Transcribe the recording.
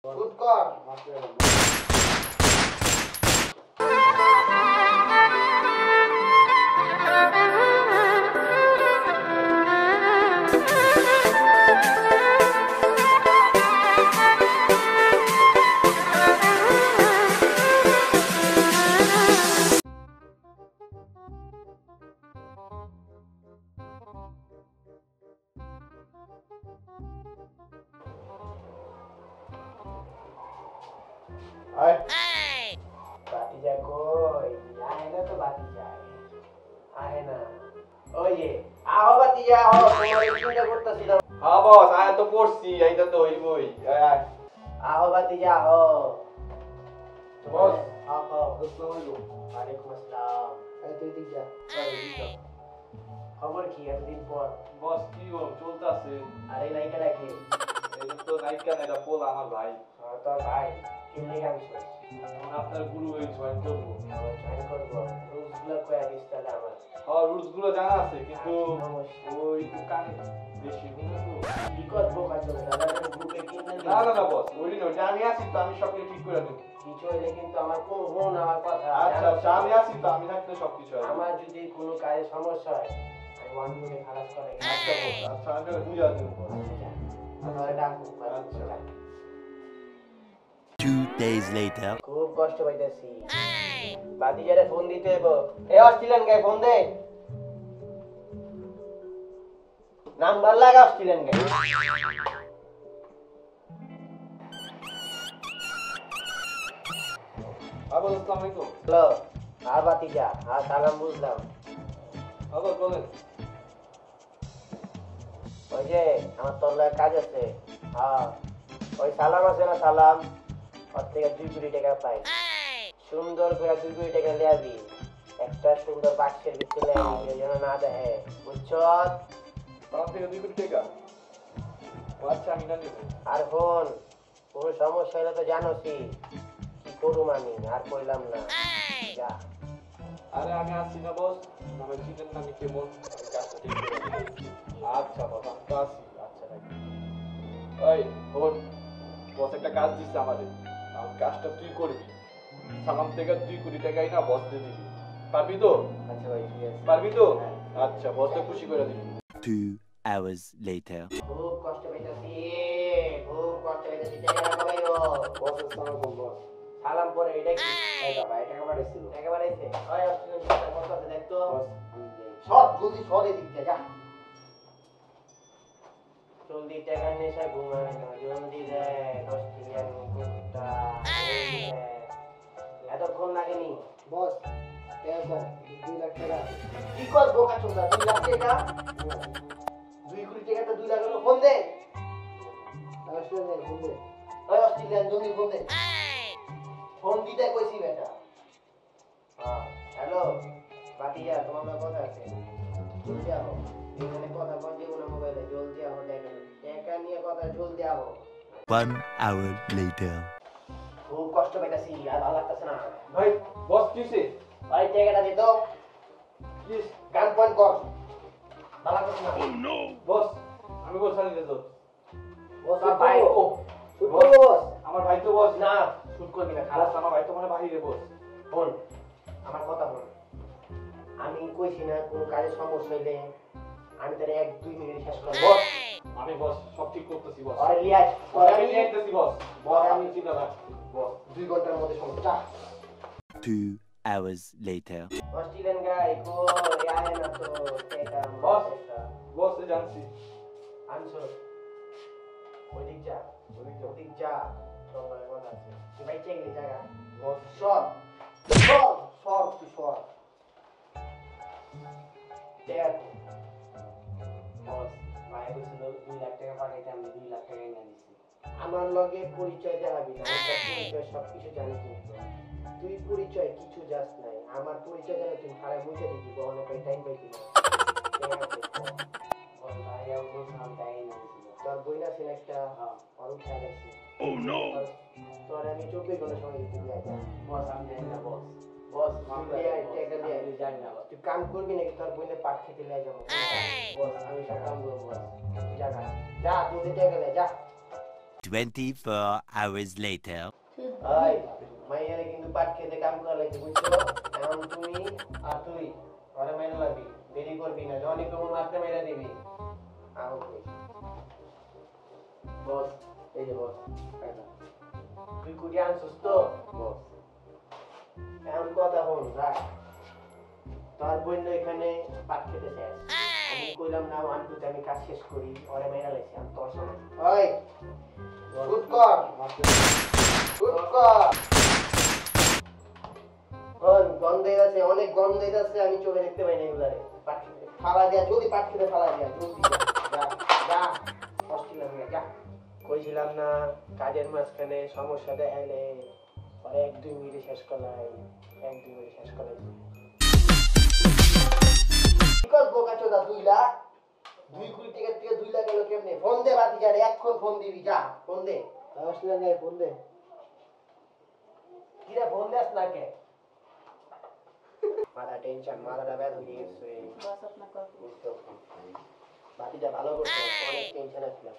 Shoot কর আয় বাতিজা কই আয় না তো বাতিজা আয় না ওই যে আহো বাতিজা আহো তোমার চিন্তা করতেছিলাম হ্যাঁ বস আয় তো পড়ছি এইটা তো হইবই আয় আহো বাতিজা আহো বস আহো আসসালামু আলাইকুম ওয়ালাইকুম আসসালাম এই তুই দিক যা খবর কি এতদিন পর বস কি বল চলতেছে আরে নাইকা রাখি এটা তো নাইকা না এটা পোলা আমার ভাই তোর ভাই কিনলে গামছো এখন আপনার গুরু হয়ে জয়েন করবো জয়েন করবো রুলসগুলো কয়ে দিস তাহলে আমার হ্যাঁ রুলস গুলো জানা আছে কিন্তু ওই কানে বেশি গুলো তো কি করবো কাজে দাদা গ্রুপে কিনলে না না না বস ওই দিন ওইটা আমি আছি তো আমি সবকিছু ঠিক করে দেবো কিছু হইলে কিন্তু আমার কোন হন আমার কথা আচ্ছা আচ্ছা আমি আছি তো আমি থাকতে সবকিছু আছে আমার যদি কোনো কাজে সমস্যা হয় আমি ওয়ান মিনিটে খালাস করে আচ্ছা বস আচ্ছা আমি বুঝা দেবো বস আমার ডাকু আচ্ছা 2 days later. খুব কষ্ট পাইতেছি বাদিজারে ফোন দিতে হইব এ অস্ট্রেলিয়ান গায় ফোন দে নাম্বার লাগা অস্ট্রেলিয়ান গায় আবু আসসালামু আলাইকুম হ্যালো আর বাতিজা আর সালাম বুঝলাম আবু বলেন ওই যে আমার তোর লগে কাজ আছে হ্যাঁ ওই সালাম আছে না সালাম ওর থেকে 2 কোটি টাকা পাই সুন্দর করে 2 কোটি টাকা লিয়াবি একটা সুন্দর বাক্সের ভিতরে লিয়াবি যেন না দেখে বুঝছো তার থেকে 2 কোটি টাকা আচ্ছা আমি না নেব আর ফোন কোনো সমস্যা হলে তো জানোসই কি করুম আমি আর কইলাম না যা আরে আমি আসছি না বস আমি চিনেন না আমি কেমন কাজটা ঠিক করে আচ্ছা বস আমি তো আসি আচ্ছা রাখি ওই ফোন বস একটা কাজ দিচ্ছে আমাদের আমার কাজটা তুই করবি সালাম থেকে 2 কোটি টাকাই না বস দিয়ে দিবি পারবি তো আচ্ছা ভাই ঠিক আছে পারবি তো আচ্ছা বসকে খুশি করে দিবি 2 hours later. খুব কষ্ট পাইতাছি খুব কষ্ট পাইতাছি টাকা লাগাইও বস সালাম বস সালাম পরে এটা কি এই বাবা টাকা পাঠাইছিল টাকা বাড়াইছে ওই অস্ট্রেলিয়ান টাকা কত আছে দেখতো বস আমি দেই সব জলদি সরে দিতে যা জলদি টাকা নেশা ঘুমায় না জলদি দে অস্ট্রেলিয়ান কুত্তা এতক্ষণ লাগেনি বস এরকম 2 লাখ টাকা কি কর বোকা চোদা 2 লাখ টাকা 2 কোটি টাকা তো 2 লাখ হলো ফোন দে অস্ট্রেলিয়ান ঘুরবে ওই অস্ট্রেলিয়ান জলদি ফোন দে ফোন দিতে কইছি বেটা হ্যাঁ হ্যালো বাতিজা তোমার নাম কথা আছে জলদি আও এখানে কথা বল যে না মোবাইলে জলদি আও টাকা নিয়ে কথা জলদি আও 1 hour later. খুব কষ্ট পাইতাছি আর ভালো লাগতাছে না ভাই বস কিসে ভাই টাকাটা দে তো প্লিজ কান পয়েন্ট কর ভালো লাগতাছে না বস আমি বস আনি দেব বস আর ভাই ও বস বস আমার ভাই তো বস না শুট করবি না খালাস খালাস আমার ভাই তো মানে বাহিরে বস বল আমার কথা বল আমি কইছি না কোন কাজে সমস্যা হইলে আমি তারে 1-2 মিনিট শেষ করব বস আমি বস সব ঠিক করতেছি বস আরে লিয়াজ আমি নিতেছি বস বস আমি চিন্তা রাখছি বস 2 ঘন্টার মধ্যে সমস্যা 2 hours later. অস্ট্রেলিয়ান গাই কো আয় না তো টাকা বস বস জানছি আনছো ওদিক যা ওদিক যা তোমার কথা আছে তুই ভাই চেক নি জায়গা বস সব সব সব তুই সব দেখ বস ভাই বলছিল 2 লাখ টাকা পাঠাইতে আমি 2 লাখ টাকা এনে দিছি আমার লগে পরিচয় দেখাবি না আমার পরিচয় সব কিছু জানি কিন্তু তুই পরিচয় কিছু জাস নাই আমার পরিচয় জানে তুই খারাপ মুখে দিবি বহনে পাই টাইম পাইবি না বল ভাই আর বলছিলাম তাই এনে দিছিল তোর বই না ছিল একটা অরু খেয়াল আছে ও নো তোর আমি 24 ঘন্টা সময় দিতে যাই বস আমি জানি না বস বস আমি জানি না তুই কাম করবি নাকি তোর বইলে পাট খেতে লাই যাবো বস আমি একটা কাম করবো বস যা যা তুই দিতে গেলে যা 24 hours later. ভাই মাইয়ারে কিন্তু পাট খেতে কাম করা লাগছে বুঝছো এখন তুমি আর তুই ঘরে মাইনা লাগবি দেরি করবি না যখনই কোনো মারতে মাইরা দিবি আও কই বস এই যে বস তুই কুটি আনছিস তো বস এখন কথা বল রাখ তোর বোন এখানে পাট খেতে শেষ আমি কইলাম না আন্টুতে আমি কাজ শেষ করি ঘরে মাইনা লাগছে আমি তোর সামনে ওই গুড কর গুড কর গন্ধে আছে অনেক গন্ধে আছে আমি চোখে দেখতে পাই না এগুলারে পাট খেতে ফালা দিয়া যদি পাট খেতে ফালা দিয়া জলদি যা যা হস্টেলে নিয়ে যা কইছিলাম না কাজের মাঝখানে সমস্যা দেখাইলে পরে 1-2 মিনিটে শেষ করলাই 1-2 মিনিটে শেষ করলাই বিকজ বোকা চোদা 2 লাখ 2 কোটি টাকা থেকে 2 লাখ গেল কেমনে ফোন দে বাতি যা এখন ফোন দিবি যা ফোন দে হস্টেলে নিয়ে ফোন দে কিরে ফোন দেস না কে মাথা টেনশন মাথাটা ব্যথা হয়ে গেছে বস আপনার কথা বাতিটা ভালো করতে অনেক টেনশন আসলাম